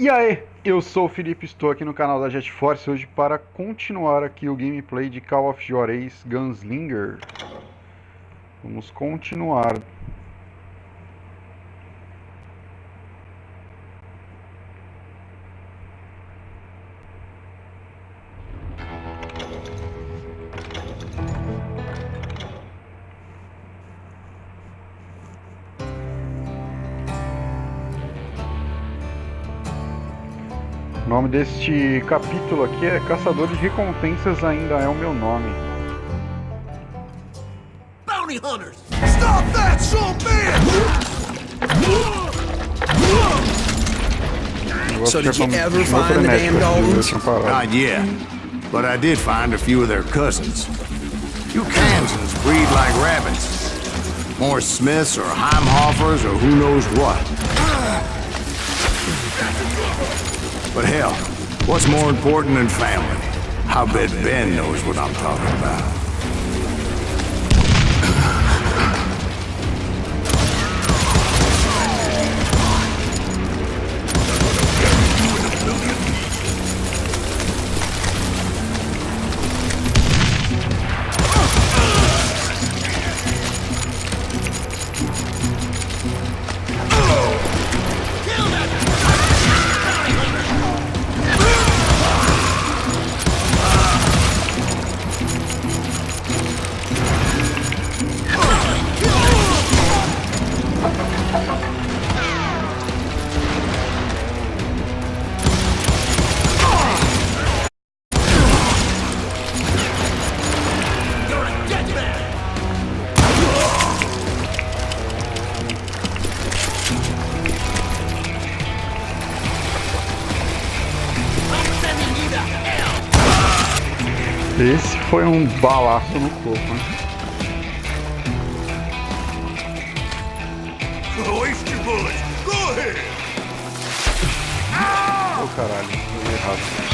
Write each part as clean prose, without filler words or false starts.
E aí, eu sou o Felipe, estou aqui no canal da JetForce hoje para continuar aqui o gameplay de Call of JUAREZ GUNSLINGER. Vamos continuar. O nome deste capítulo aqui é Caçador de Recompensas Ainda É o Meu Nome. Bounty hunters! Stop that, son So did you ever find the damn dogs? Not yet, but I did find a few of their cousins. You Kansans breed like rabbits. More Smiths or Heimhoffers or who knows what. But hell, what's more important than family? I bet Ben knows what I'm talking about. Esse foi um balaço no corpo, né? Waste your bullets. Go ahead. Ô caralho, foi errado.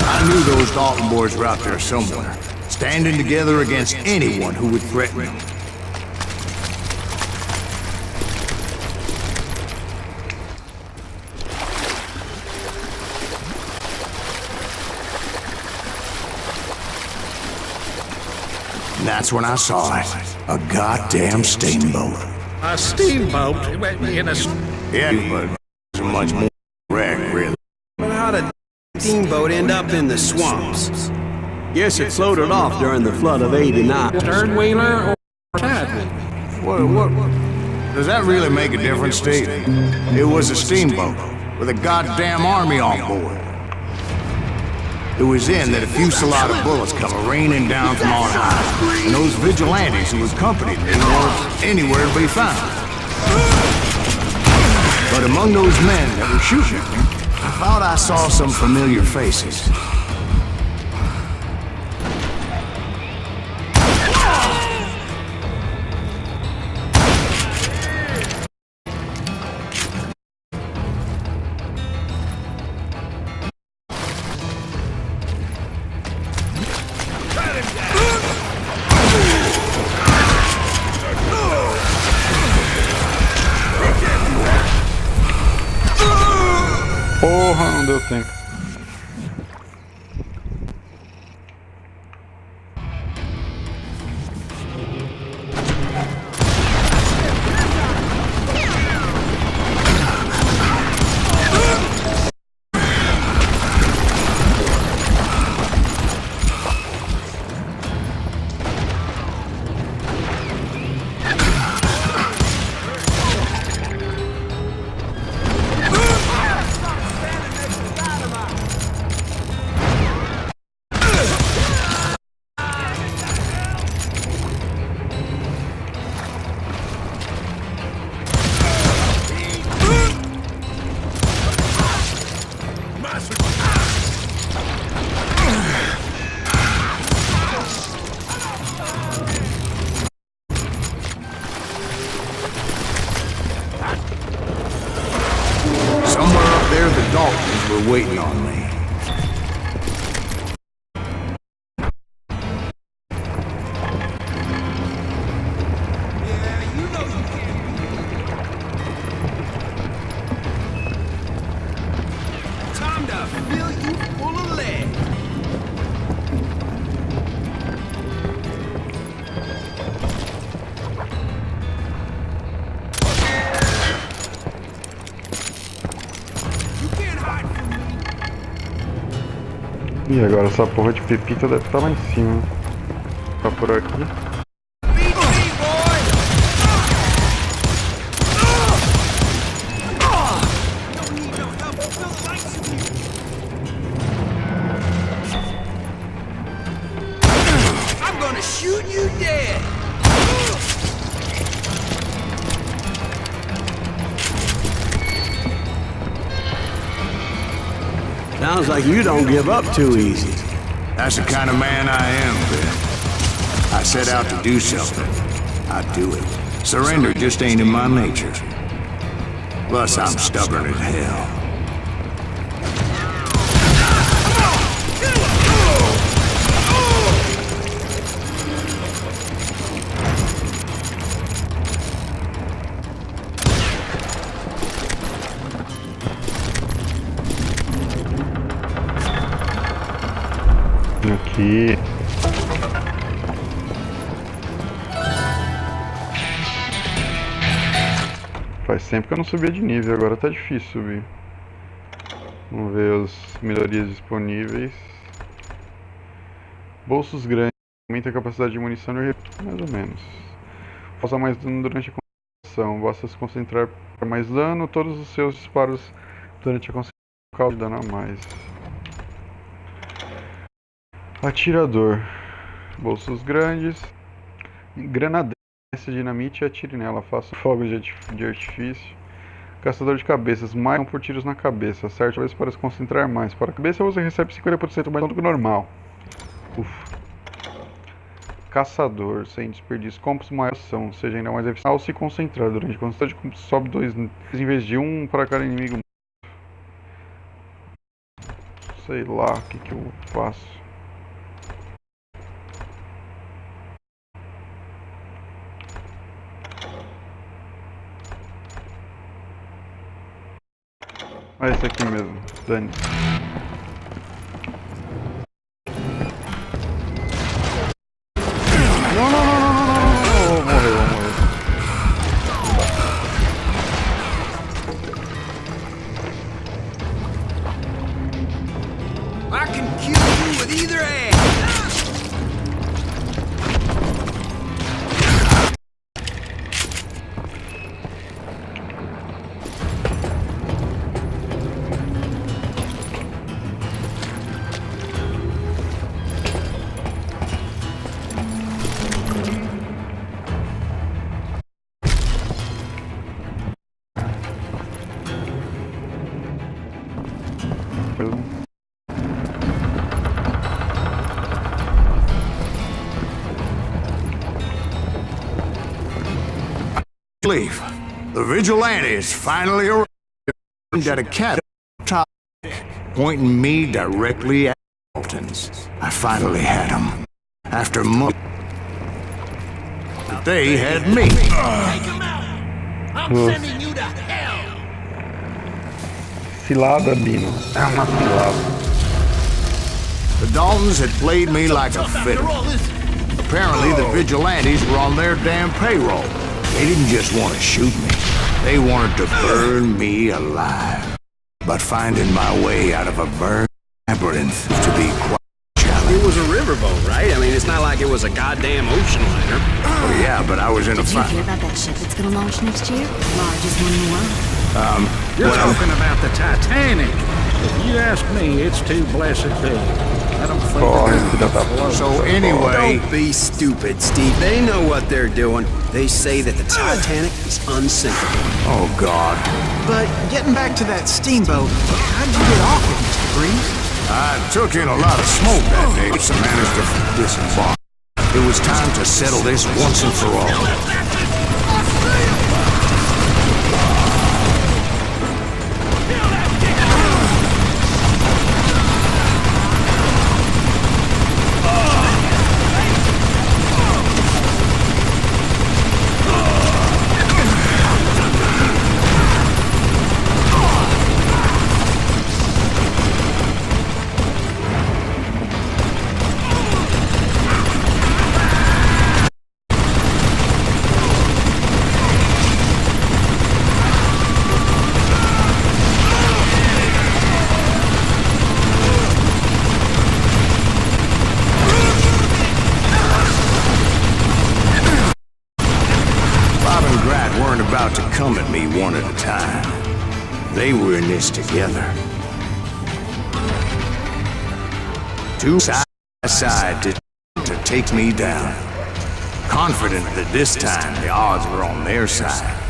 I knew those Dalton boys were out there somewhere, standing together against anyone who would threaten them. And that's when I saw it. A goddamn steamboat. A steamboat in a... Yeah, but it's much more wreck, really. But how'd a steamboat end up in the swamps? Guess it floated off during the flood of '89. Sternwheeler or Chadwick? What? Does that really make a difference, Steve? It was a steamboat with a goddamn army on board. It was then that a fusillade of bullets come raining down from on high, and those vigilantes who accompanied me weren't anywhere to be found. But among those men that were shooting at me, I thought I saw some familiar faces. Porra, não deu tempo. Were waiting on me. Time to fill you full of lead. E agora essa porra de pepita deve estar lá em cima. Tá por aqui. I'm gonna shoot you dead. Sounds like you don't give up too easy. That's the kind of man I am, Ben. I set out to do something. I do it. Surrender just ain't in my nature. Plus, I'm stubborn as hell. Aqui. Faz tempo que eu não subia de nível, agora tá difícil subir. Vamos ver as melhorias disponíveis. Bolsos grandes, aumenta a capacidade de munição e mais ou menos. Causa mais dano durante a concentração, basta se concentrar para mais dano, todos os seus disparos durante a concentração causam dano a mais. Atirador, bolsos grandes, granadeira, dinamite e atire nela, faça fogos de artifício. Caçador de cabeças, mais por tiros na cabeça, certo? Talvez para se concentrar mais. Para a cabeça você recebe 50% mais do que o normal. Ufa. Caçador, sem desperdício, compras uma ação, seja ainda mais eficiente ao se concentrar durante a concentração, sobe 2 em vez de 1 para cada inimigo. Sei lá o que eu faço. Ah, esse aqui mesmo, Dani. Não, vou morrer. I can kill you with either hand. belief. The vigilantes finally arrived at a cabin top, pointing me directly at Dalton's. I finally had them. After months, they had me. Take him out. I'm sending you to hell. Cilada, Bino. É uma cilada. The Daltons had played me like a fiddle. Apparently, the vigilantes were on their damn payroll. They didn't just want to shoot me. They wanted to burn me alive. But finding my way out of a burned labyrinth to be quite challenging. It was a riverboat, right? I mean, it's not like it was a goddamn ocean liner. Oh, yeah, but I was in a Did you fight. hear about that ship that's gonna launch next year? Largest one in the world. You're talking about the Titanic. If you ask me, it's too blessed big. I don't think Corre, they're filha da gonna puta. So anyway, Don't be stupid, Steve. They know what they're doing. They say that the Titanic is unsinkable. oh God, But getting back to that steamboat, how'd you get off it, Mr. Breeze? I took in a lot of smoke that day, so managed to disembark. It was time to settle this once and for all. About to come at me one at a time. They were in this together. Two side by side to take me down. Confident that this time the odds were on their side.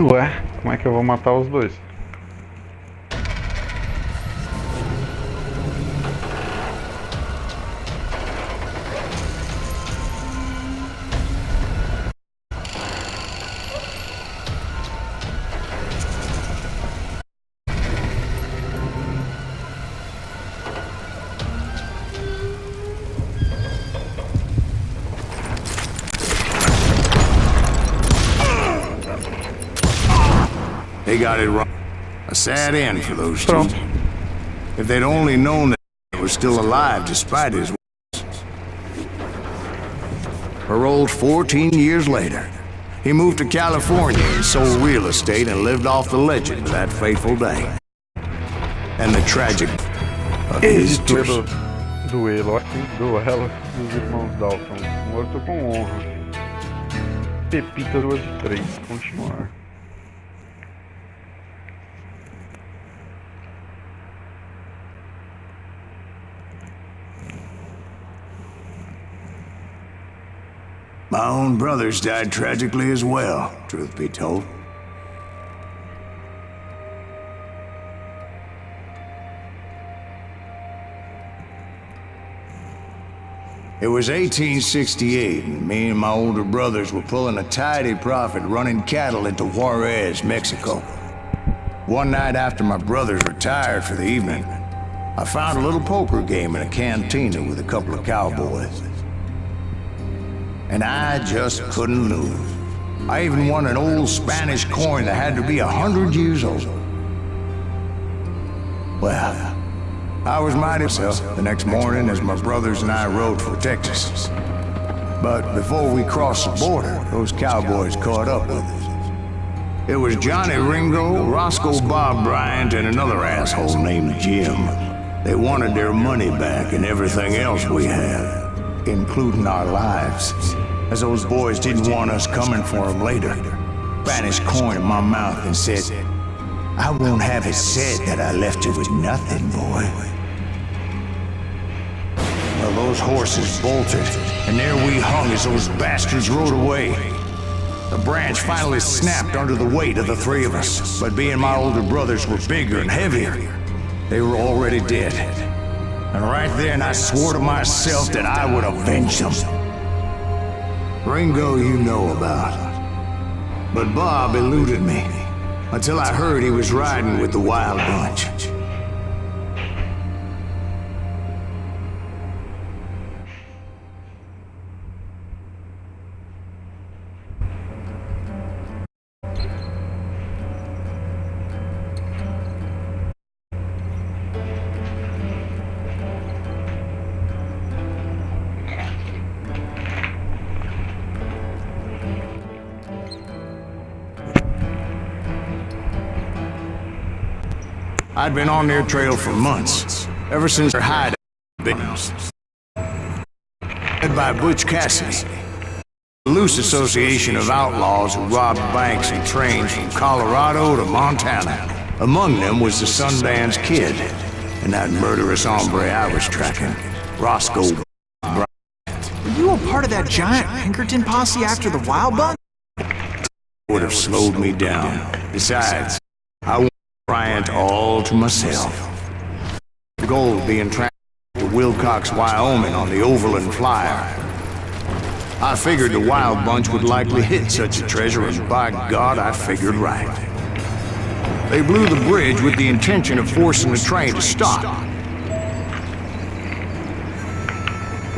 Ué, como é que eu vou matar os dois? They got it wrong. A sad end for those two. Pronto. If they'd only known that he was still alive despite his wounds. Paroled 14 years later, he moved to California and sold real estate and lived off the legend of that fateful day. And the tragic of his Editor duelo dos irmãos Dalton. Morto com honra. Pepita 2 de 3. Continuar. My own brothers died tragically as well, truth be told. It was 1868, and me and my older brothers were pulling a tidy profit running cattle into Juarez, Mexico. One night after my brothers retired for the evening, I found a little poker game in a cantina with a couple of cowboys. And I just couldn't lose. I even won an old Spanish coin that had to be 100 years old. Well, I was mighty myself the next morning as my brothers and I rode for Texas. But before we crossed the border, those cowboys caught up with us. It was Johnny Ringo, Roscoe Bob Bryant, and another asshole named Jim. They wanted their money back and everything else we had, including our lives, as those boys didn't want us coming for them later. Spanish coin in my mouth and said, "I won't have it said that I left you with nothing, boy." Well, those horses bolted, and there we hung as those bastards rode away. The branch finally snapped under the weight of the three of us, but being my older brothers were bigger and heavier, they were already dead. And right then I swore to myself that I would avenge them. Ringo you know about. But Bob eluded me, until I heard he was riding with the Wild Bunch. I'd been on their trail for months, ever since their hideout been led by Butch Cassidy, a loose association of outlaws who robbed banks and trains from Colorado to Montana. Among them was the Sundance Kid, and that murderous hombre I was tracking, Roscoe. Were you a part of that giant Pinkerton posse after the Wild Bunch? Would have slowed me down. Besides, I want Bryant all to myself. Gold being tracked to Wilcox, Wyoming on the Overland Flyer. I figured the Wild Bunch would likely hit such a treasure, and by God, I figured right. They blew the bridge with the intention of forcing the train to stop.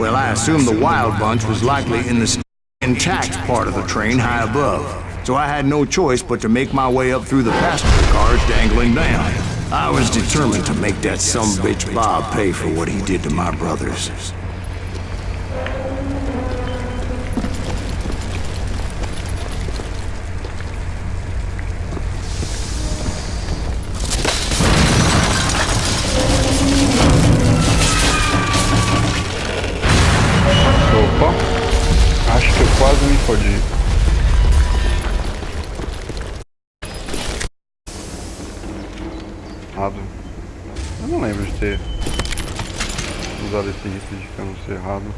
Well, I assumed the Wild Bunch was likely in the intact part of the train high above. So I had no choice but to make my way up through the passenger cars dangling down. I was determined to make that sumbitch Bob pay for what he did to my brothers. Opa, acho que eu quase me fodi. Eu não lembro de ter usado esse item de cano cerrado.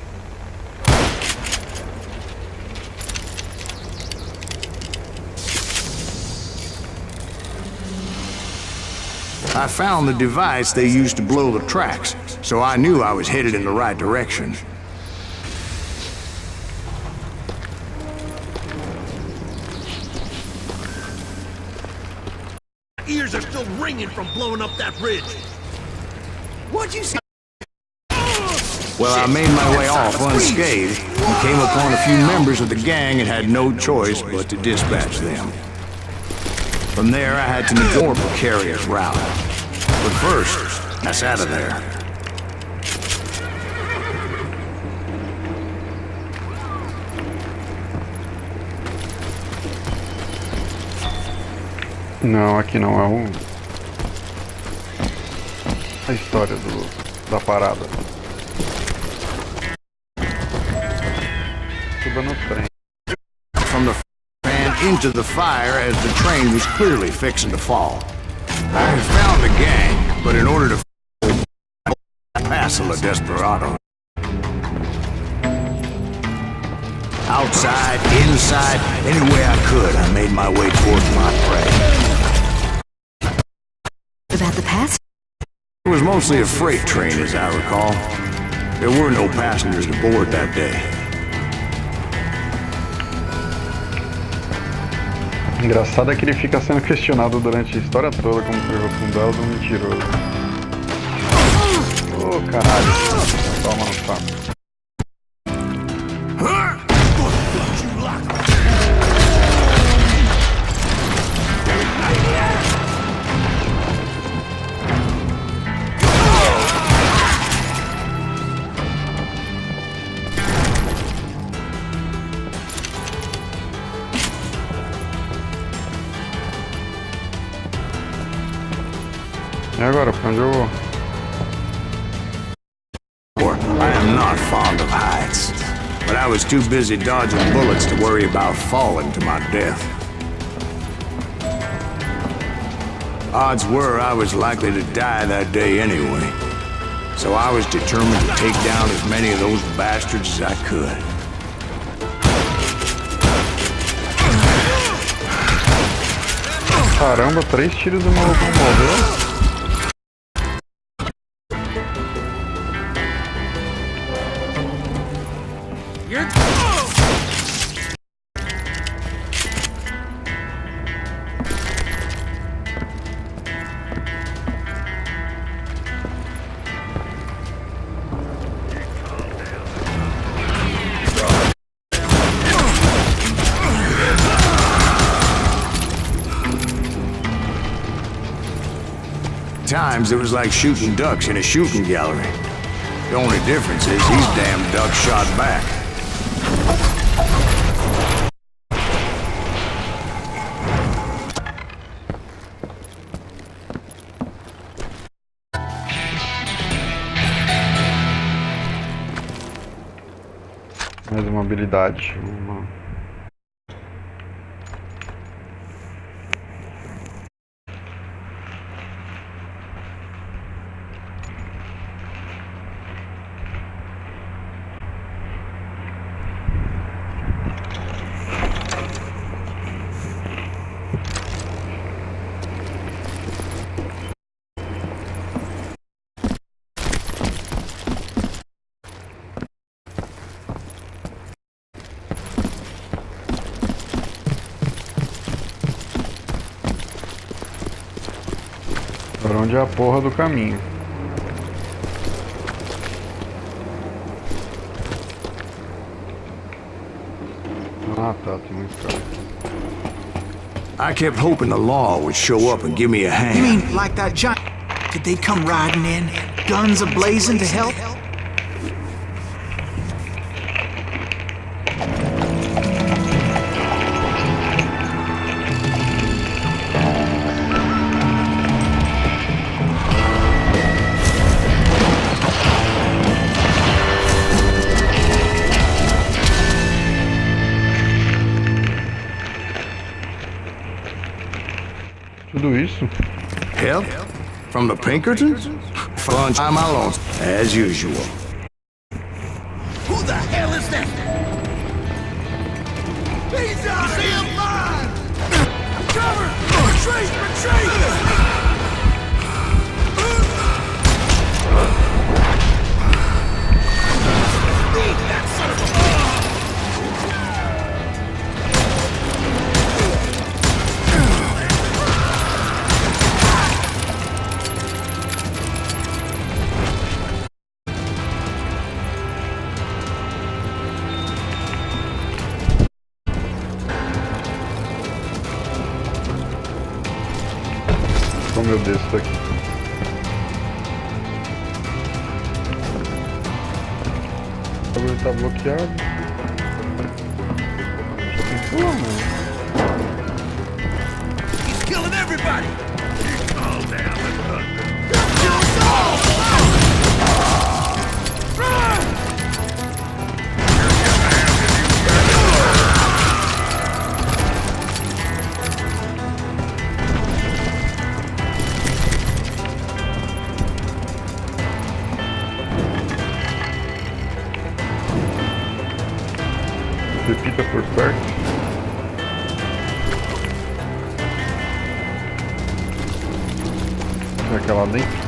I found the device they used to blow the tracks, so I knew I was headed in the right direction. Ears are still ringing from blowing up that bridge. What'd you say? Well, I made my way off unscathed and came upon a few members of the gang and had no choice but to dispatch them. From there, I had to make a more precarious route. But first, that's out of there. Não, aqui não é a história da parada. Suba no trem. From the fan into the fire as the train was clearly fixing to fall. I had found the gang, but in order to pass a desperado. Outside, inside, any way I could, I made my way towards my prey. About the past? It was mostly a freight train, as I recall. There were no passengers aboard that day. Engraçado é que ele fica sendo questionado durante a história toda como foi um belo mentiroso. Ô, caralho. Toma no saco. E agora, pra onde eu vou? I am not fond of heights, but I was too busy dodging bullets to worry about falling to my death. Odds were I was likely to die that day anyway. So I was determined to take down as many of those bastards as I could. Caramba, 3 tiros e o maluco não morreu. Times it was like shooting ducks in a shooting gallery. The only difference is these damn ducks shot back. Mais uma habilidade. Agora onde é a porra do caminho? Ah tá, tem um escada aqui. I kept hoping the law would show up and give me a hand. You mean like that giant? Did they come riding in, guns a-blazing to help? Tudo isso? Help? From the Pinkertons? Fun time alone, as usual. Who the hell is that? He's out! See him mine! Cover! Retreat! Retreat! Beat that son of a... Como eu desço daqui? O bagulho tá bloqueado. Tem que pular, mano. He's killing everybody! Calm down, Repita por perto. Será que é lá dentro?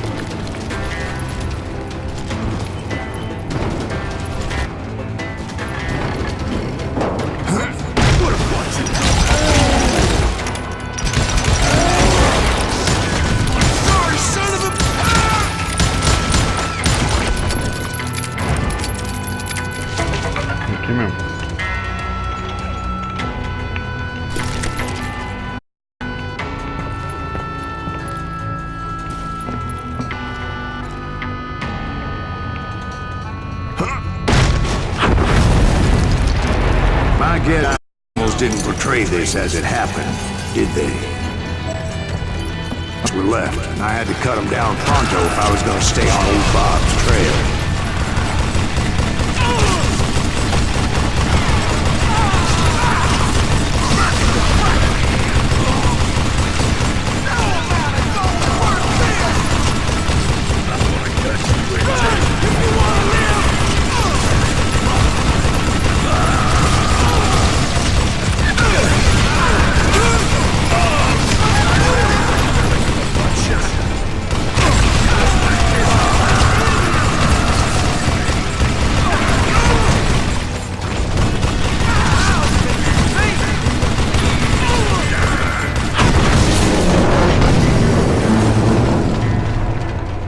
Aqui mesmo. I guess animals didn't portray this as it happened, did they? Were left, and I had to cut them down pronto if I was going to stay on old Bob's trail.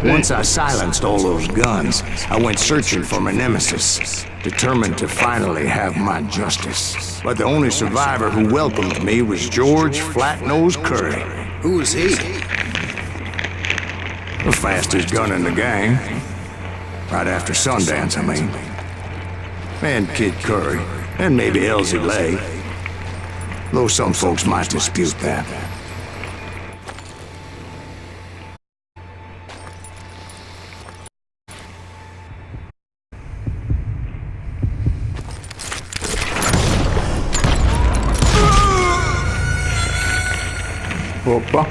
Once I silenced all those guns, I went searching for my nemesis, determined to finally have my justice. But the only survivor who welcomed me was George Flat-Nosed Curry. Who was he? The fastest gun in the gang. Right after Sundance, I mean. And Kid Curry, and maybe Elsie Lay. Though some folks might dispute that. Opa.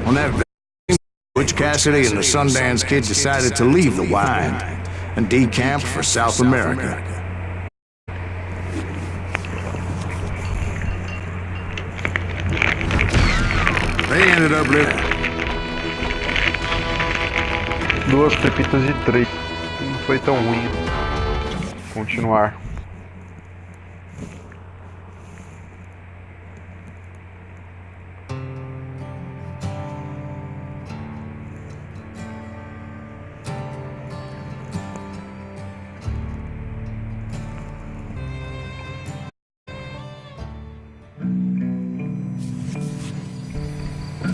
On that day, Butch Cassidy and the Sundance Kid decided to leave the wild and decamp for South America. They ended up living. 2 pepitas de 3. Não foi tão ruim. Continuar.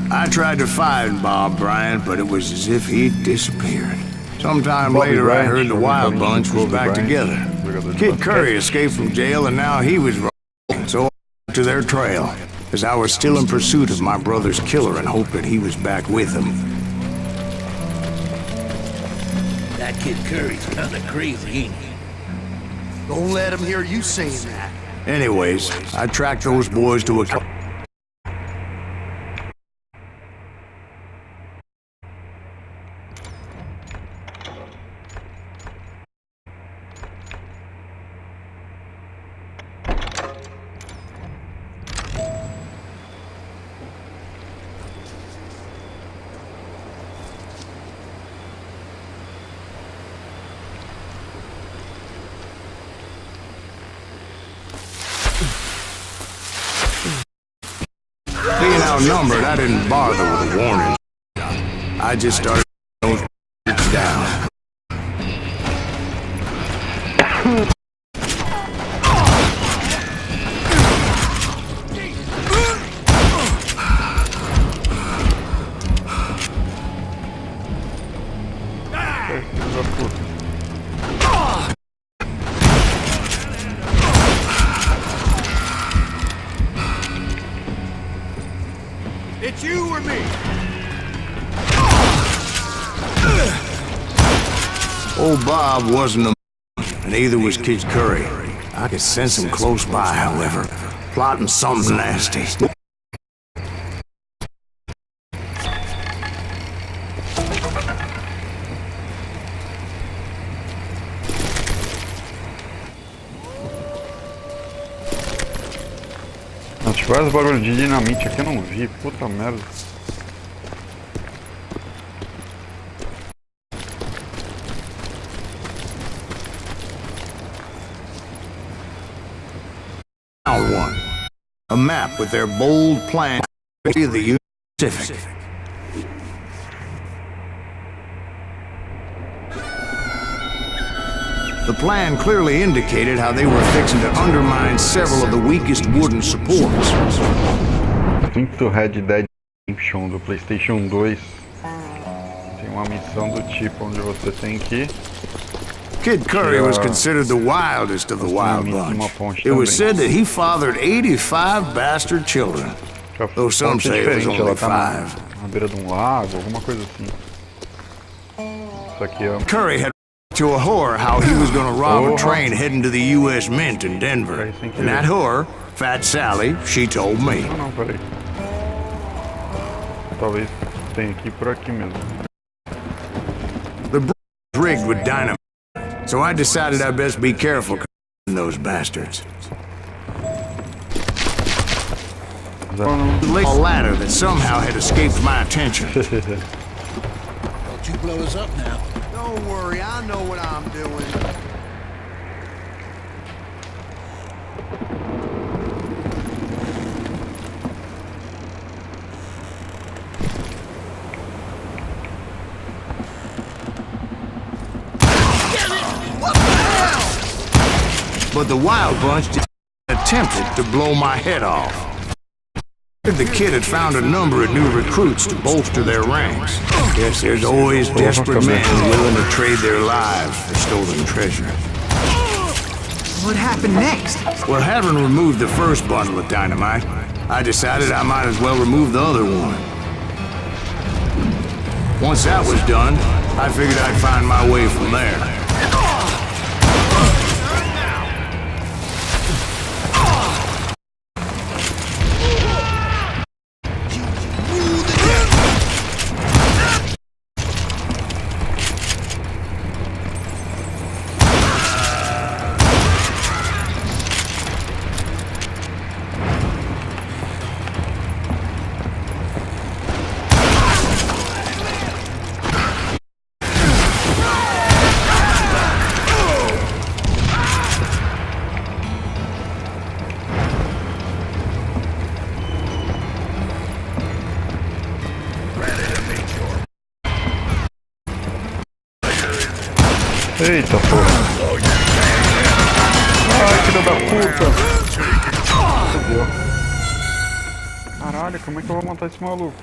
I tried to find Bob Bryant, but it was as if he'd disappeared. Sometime later, I heard the Wild Bunch were back together. Kid Curry escaped from jail, and now he was rolling, so I went to their trail, as I was still in pursuit of my brother's killer and hoped that he was back with him. That Kid Curry's kinda crazy, ain't he? Don't let him hear you saying that. Anyways, I tracked those boys to a... Being outnumbered, I didn't bother with a warning. I just started those down. It's you or me. Old Bob wasn't a and neither was Kid Curry. I could sense him close by, however, plotting something nasty. Ativar os barulhos de dinamite aqui eu não vi, puta merda. Found one. A map with their bold plan of the Union Pacific. The plan clearly indicated how they were fixing to undermine several of the weakest wooden supports. Muito Red Dead Redemption do PlayStation 2. Tem uma missão do tipo onde você tem que... Kid Curry was considered the wildest of the wild bunch. It was said that he fathered 85 bastard children, though some say it was only 5. Na beira de lago, alguma coisa assim. Isso aqui é... Curry had to a whore how he was going to rob a train heading to the U.S. Mint in Denver. And that whore, Fat Sally, she told me. Não, peraí. Talvez tenha aqui por aqui mesmo. The bridge was rigged with dynamite. So I decided I'd best be careful those bastards. A ladder that somehow had escaped my attention. Don't you blow us up now. Don't worry, I know what I'm doing. But the wild bunch attempted to blow my head off. The kid had found a number of new recruits to bolster their ranks. Yes, there's always desperate men willing to trade their lives for stolen treasure. What happened next? Well, having removed the first bundle of dynamite, I decided I might as well remove the other one. Once that was done, I figured I'd find my way from there. Eita porra. Ai, filho da puta. Fudeu. Caralho, como é que eu vou montar esse maluco?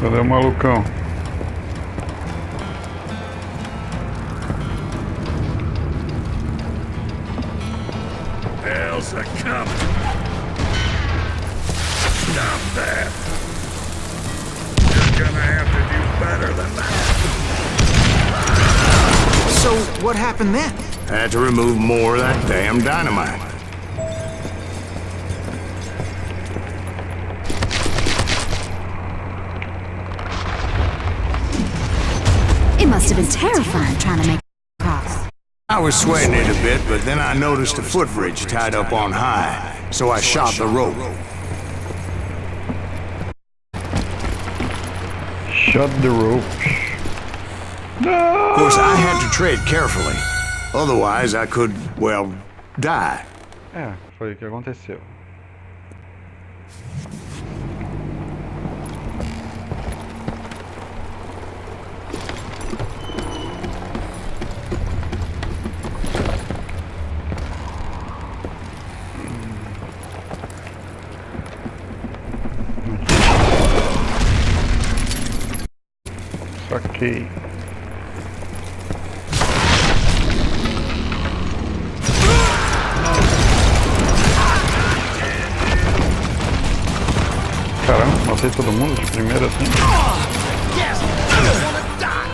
Cadê o malucão? Hell's a coming. Stop that. You're gonna have to do better than that. So, what happened then? I had to remove more of that damn dynamite. It must have been terrifying trying to make it across. I was sweating it a bit, but then I noticed a footbridge tied up on high, so I shot the rope. Shut the rope. No! Of course, I had to tread carefully. Otherwise, I could, well, die. É, foi o que aconteceu. Saquei. Caramba, matei todo mundo de primeira assim. Yes, I don't wanna die.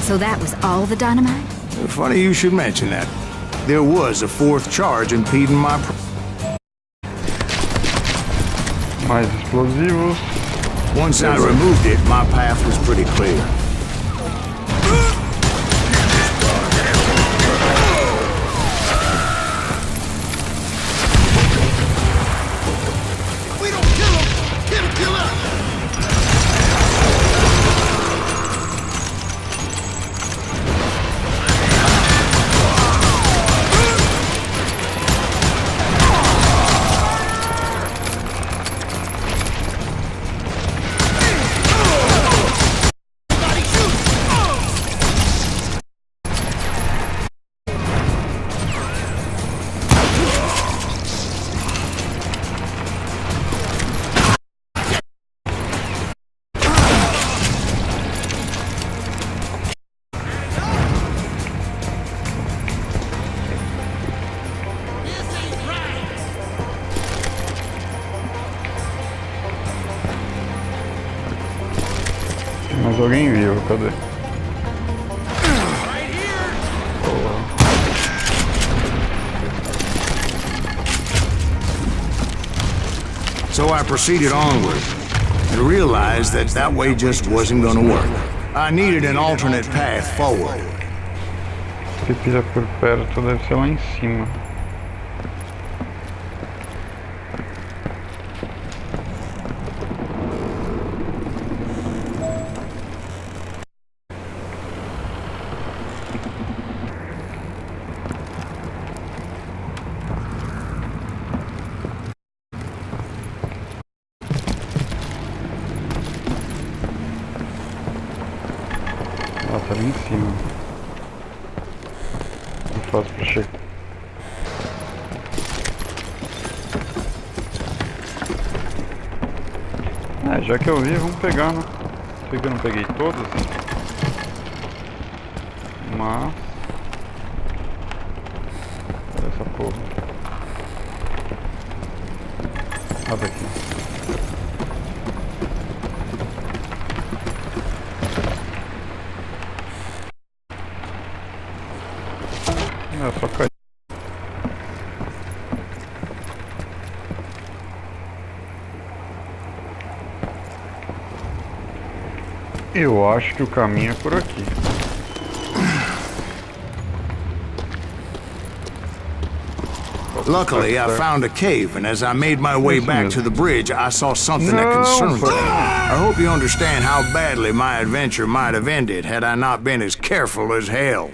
So that was all the dynamite? Funny you should mention that. There was a fourth charge impeding my... Mais explosivos. Once I removed it, my path was pretty clear. If we don't kill him, he'll kill us. Tem mais alguém vivo, cadê? So I proceeded onward and realized that that way just wasn't gonna work. I needed an alternate path forward. Pepita por perto, deve ser lá em cima. Ah, tá ali em cima. Não faço pra chegar. Já que eu vi, vamos pegar, né? Sei que eu não peguei todas. Mas... olha essa porra. Ah, daqui. É só cair. Eu acho que o caminho é por aqui. Luckily, I found a cave, and as I made my way back to the bridge, I saw something that concerned me. I hope you understand how badly my adventure might have ended had I not been as careful as hell.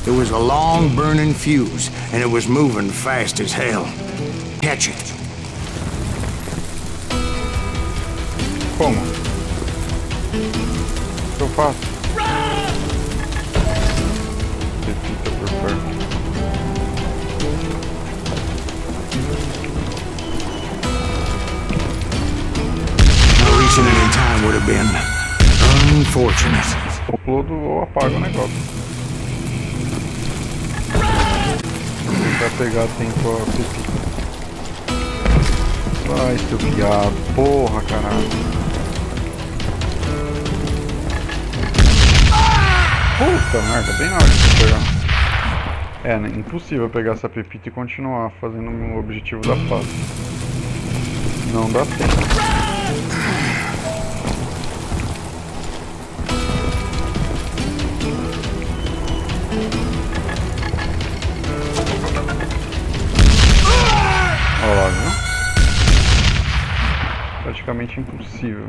It was a long burning fuse, and it was moving fast as hell. Catch it. Como? O que eu faço? Pepita por perto. Not reaching it in time would have been unfortunate. Explodo ou apago o negócio. Vai pegar tempo a pepita. Vai, seu piado. Porra, caralho. Puta merda, bem na hora de pegar. É, né? Impossível pegar essa pepita e continuar fazendo o meu objetivo da fase. Não dá tempo. Olha lá, viu? Praticamente impossível.